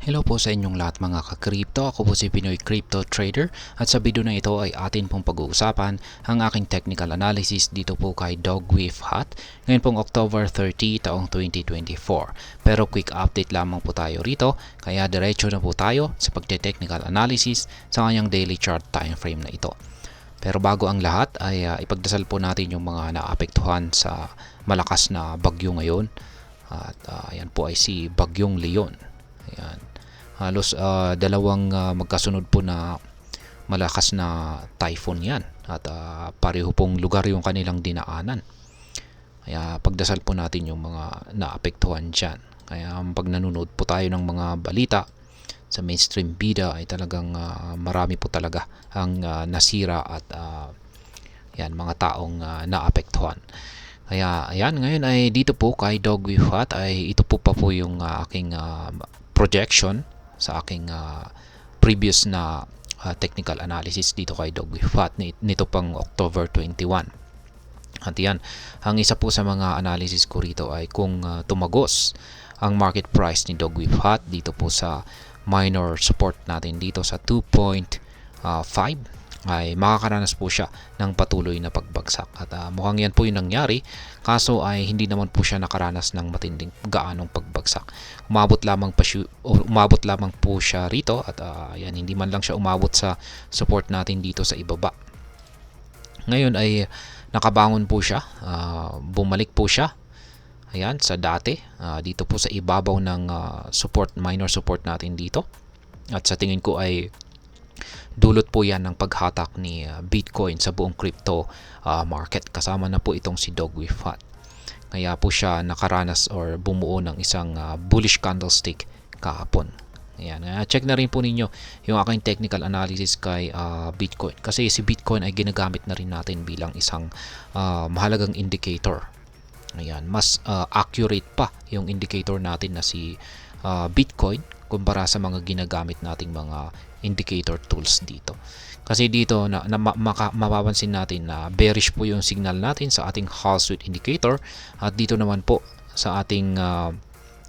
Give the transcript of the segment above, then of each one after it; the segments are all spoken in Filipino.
Hello po sa inyong lahat mga ka-crypto. Ako po si Pinoy Crypto Trader at sa video na ito ay atin pong pag-uusapan ang aking technical analysis dito po kay Dogwifhat ngayon pong October 30 taong 2024. Pero quick update lamang po tayo rito kaya diretso na po tayo sa pagte-technical analysis sa kanyang daily chart time frame na ito. Pero bago ang lahat ay ipagdasal po natin yung mga naapektuhan sa malakas na bagyo ngayon. At yan po ay si Bagyong Leon. Ayan. Halos dalawang magkasunod po na malakas na typhoon yan at pareho pong lugar yung kanilang dinaanan. Kaya pagdasal po natin yung mga naapektuhan dyan. Kaya pag nanonood po tayo ng mga balita sa mainstream media ay talagang marami po talaga ang nasira at yan, mga taong naapektuhan. Kaya ayan, ngayon ay dito po kay Dogwifhat ay ito po pa po yung aking projection sa aking previous na technical analysis dito kay Dogwifhat nito pang October 21. At yan, ang isa po sa mga analysis ko rito ay kung tumagos ang market price ni Dogwifhat dito po sa minor support natin dito sa 2.5 ay makakaranas po siya ng patuloy na pagbagsak at mukhang yan po yung nangyari, kaso ay hindi naman po siya nakaranas ng matinding gaanong pagbagsak. Umabot lamang po siya rito at yan, hindi man lang siya umabot sa support natin dito sa ibaba. Ngayon ay nakabangon po siya, bumalik po siya ayan sa dati dito po sa ibabaw ng minor support natin dito, at sa tingin ko ay dulot po yan ng paghatak ni Bitcoin sa buong crypto market, kasama na po itong si Dogwifhat. Kaya po siya nakaranas or bumuo ng isang bullish candlestick kahapon. Ayan, check na rin po ninyo yung aking technical analysis kay Bitcoin, kasi si Bitcoin ay ginagamit na rin natin bilang isang mahalagang indicator. Ayan, mas accurate pa yung indicator natin na si Bitcoin kumpara sa mga ginagamit nating mga indicator tools dito. Kasi dito mapapansin natin na bearish po yung signal natin sa ating Hall Street indicator, at dito naman po sa ating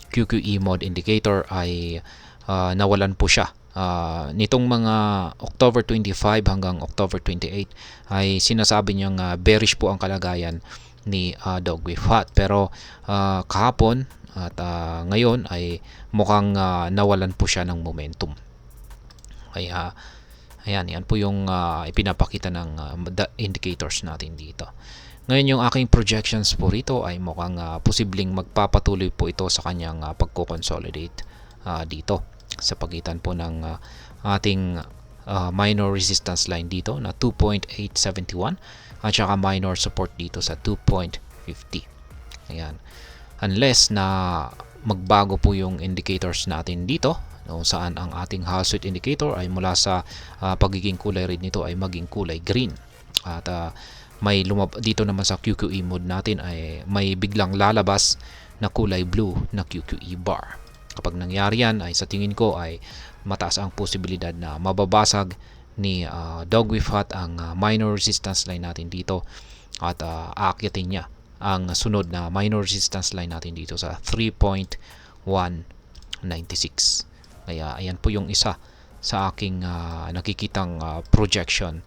QQE mode indicator ay nawalan po siya. Nitong mga October 25 hanggang October 28 ay sinasabi niyang bearish po ang kalagayan ni Dogwifhat, pero kahapon at ngayon ay mukhang nawalan po siya ng momentum. Kaya ayan, yan po yung ipinapakita ng indicators natin dito. Ngayon yung aking projections po rito ay mukhang posibleng magpapatuloy po ito sa kanyang pagko-consolidate dito sa pagitan po ng ating minor resistance line dito na 2.871 at saka minor support dito sa 2.50. Ayan. Unless na magbago po yung indicators natin dito, kung saan ang ating Hall Street indicator ay mula sa pagiging kulay red nito ay maging kulay green. At may dito naman sa QQE mode natin ay may biglang lalabas na kulay blue na QQE bar. Kapag nangyari yan ay sa tingin ko ay mataas ang posibilidad na mababasag ni Dogwifhat ang minor resistance line natin dito, at aakyatin niya ang sunod na minor resistance line natin dito sa 3.196. Kaya ayan po yung isa sa aking nakikitang projection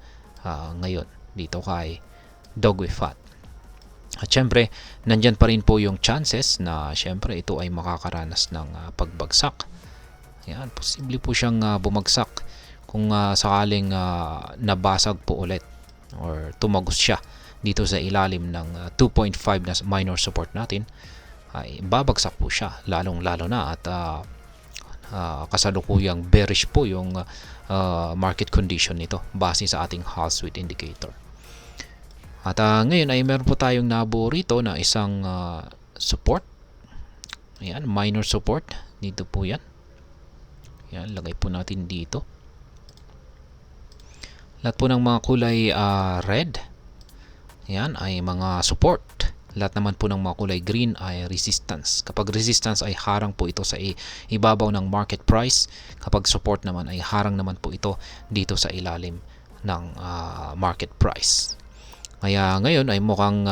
ngayon dito kay Dogwifhat. At syempre, nandyan pa rin po yung chances na syempre ito ay makakaranas ng pagbagsak. Ayan, posible po siyang bumagsak kung sakaling nabasag po ulit or tumagos siya dito sa ilalim ng 2.5 na minor support natin, ay babagsak po siya lalong-lalo na at kasalukuyang bearish po yung market condition nito base sa ating Hall Street indicator. At ngayon ay meron po tayong nabuo rito na isang support. Ayan, minor support. Dito po yan. Ayan, lagay po natin dito. Lahat po ng mga kulay red, ayan, ay mga support. Lahat naman po ng mga kulay green ay resistance. Kapag resistance ay harang po ito sa ibabaw ng market price. Kapag support naman ay harang naman po ito dito sa ilalim ng market price. Kaya ngayon ay mukhang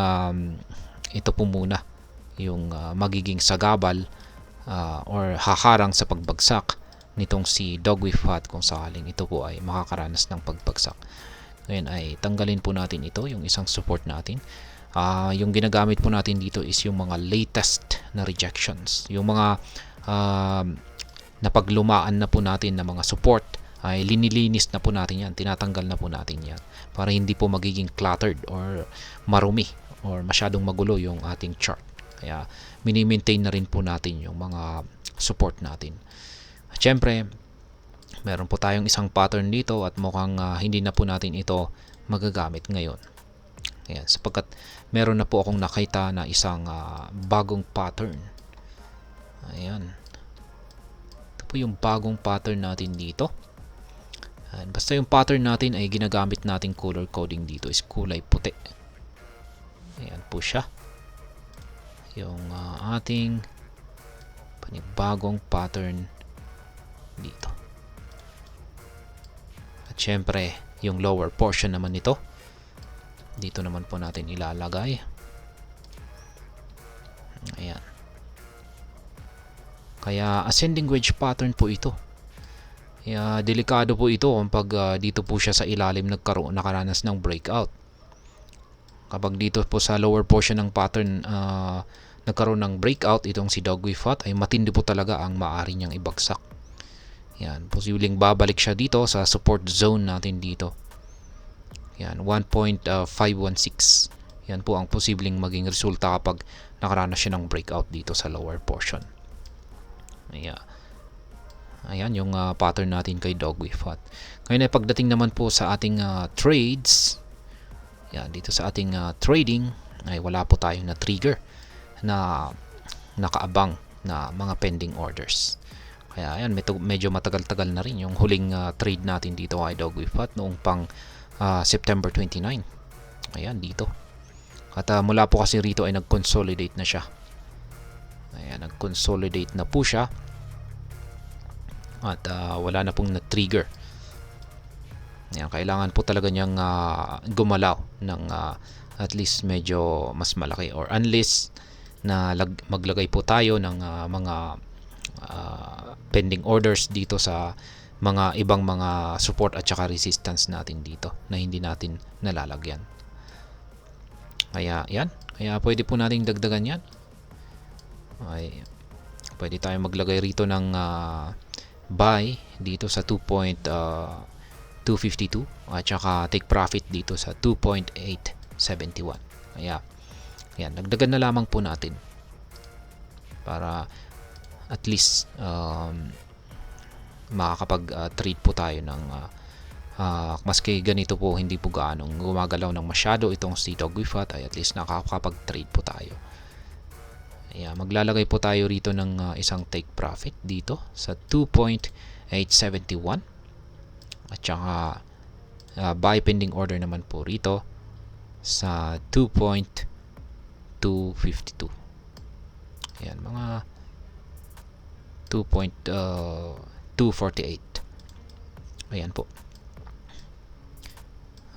ito po muna yung magiging sagabal or haharang sa pagbagsak nitong si Dogwoof Hat kung sakaling ito po ay makakaranas ng pagbagsak. Ngayon ay tanggalin po natin ito, yung isang support natin. Yung ginagamit po natin dito is yung mga latest na rejections. Yung mga napaglumaan na po natin na mga support ay linilinis na po natin yan, tinatanggal na po natin yan para hindi po magiging cluttered or marumi or masyadong magulo yung ating chart. Kaya mini-maintain na rin po natin yung mga support natin. At syempre, meron po tayong isang pattern dito at mukhang hindi na po natin ito magagamit ngayon. Ayan, sapagkat meron na po akong nakita na isang bagong pattern. Ayan. Ito po yung bagong pattern natin dito. Ayan, basta yung pattern natin ay ginagamit nating color coding dito is kulay puti. Ayan po siya. Yung ating panibagong pattern dito. At syempre, yung lower portion naman nito, dito naman po natin ilalagay. Ayan. Kaya ascending wedge pattern po ito. Kaya delikado po ito kapag dito po siya sa ilalim nakaranas ng breakout. Kapag dito po sa lower portion ng pattern nagkaroon ng breakout, itong si Dogwoof Hat ay matindi po talaga ang maaari niyang ibagsak. Yan, posibleng babalik siya dito sa support zone natin dito. Yan, 1.516. Yan po ang posibleng maging resulta kapag nakaranas siya ng breakout dito sa lower portion. Ayan yung pattern natin kay Dogwoof Hat. Ngayon ay pagdating naman po sa ating trades, yan, dito sa ating trading ay wala po tayong na trigger na nakaabang na mga pending orders. Kaya ayan, medyo matagal-tagal na rin yung huling trade natin dito kay Dogwoof Hat noong pang September 29. Ayan, dito. At mula po kasi rito ay nag-consolidate na siya. Ayan, nag-consolidate na po siya. At wala na pong na-trigger. Ayan, kailangan po talaga niyang gumalaw ng at least medyo mas malaki, or unless na maglagay po tayo ng mga pending orders dito sa mga ibang mga support at saka resistance natin dito na hindi natin nalalagyan. Kaya yan, kaya pwede po nating dagdagan yan. Ay, pwede tayo maglagay rito ng buy dito sa 2.252 at saka take profit dito sa 2.871. Kaya yan, dagdagan na lamang po natin para at least makakapag-trade po tayo ng maski ganito po hindi po gaanong gumagalaw ng masyado itong si Dogwoof Hat, ay at least nakakapag-trade po tayo. Ayan, maglalagay po tayo rito ng isang take profit dito sa 2.871 at saka buy pending order naman po rito sa 2.252. Ayan, mga 2.248. Ayan po.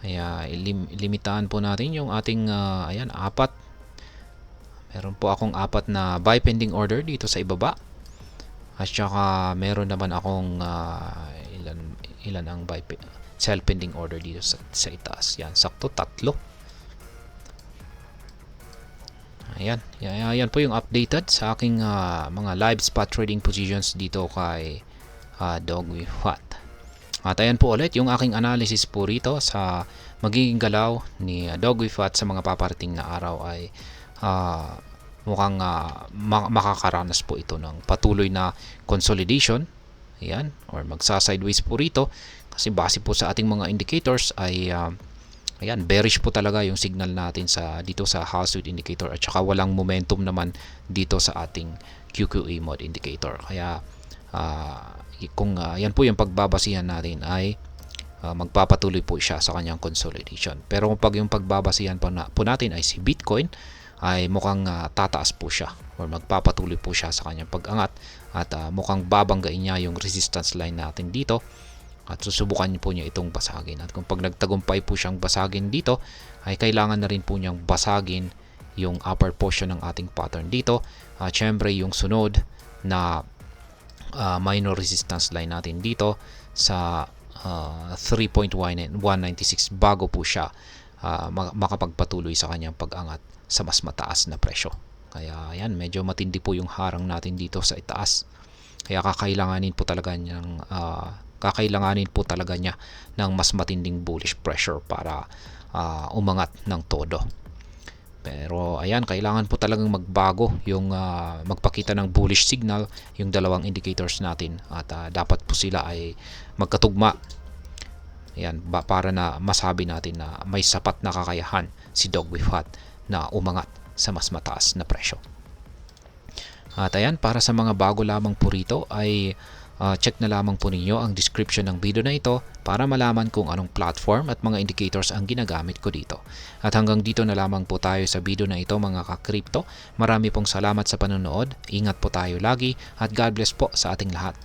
Kaya limitahan po natin yung ating ayan, apat. Meron po akong apat na buy pending order dito sa ibaba. At saka meron naman akong ilan ang sell pending order dito sa itaas. Yan, sakto tatlo. Ayan, yan po yung updated sa aking mga live spot trading positions dito kay Dogwoof Hat. At ayan po ulit yung aking analysis po rito sa magiging galaw ni Dogwoof Hat sa mga paparating na araw ay mukhang makakaranas po ito ng patuloy na consolidation. Ayan, or magsa-sideways po rito kasi base po sa ating mga indicators ay ayan, bearish po talaga yung signal natin dito sa Household indicator at saka walang momentum naman dito sa ating QQE mode indicator. Kaya kung yan po yung pagbabasihan natin ay magpapatuloy po siya sa kanyang consolidation. Pero kung yung pagbabasihan po natin ay si Bitcoin, ay mukhang tataas po siya or magpapatuloy po siya sa kanyang pag-angat at mukhang babanggain niya yung resistance line natin dito at susubukan po niya itong basagin. At kung pag nagtagumpay po siyang basagin dito, ay kailangan na rin po niyang basagin yung upper portion ng ating pattern dito. At syempre yung sunod na minor resistance line natin dito sa 3.196 bago po siya makapagpatuloy sa kanyang pag-angat sa mas mataas na presyo. Kaya yan, medyo matindi po yung harang natin dito sa itaas. Kaya kakailanganin po talaga niya ng mas matinding bullish pressure para umangat ng todo. Pero ayan, kailangan po talagang magbago yung magpakita ng bullish signal yung dalawang indicators natin at dapat po sila ay magkatugma. Ayan, para na masabi natin na may sapat na kakayahan si Dogwiffe Hut na umangat sa mas mataas na presyo. At ayan, para sa mga bago lamang po rito ay check na lamang po ninyo ang description ng video na ito para malaman kung anong platform at mga indicators ang ginagamit ko dito. At hanggang dito na lamang po tayo sa video na ito mga ka-crypto. Marami pong salamat sa panonood. Ingat po tayo lagi at God bless po sa ating lahat.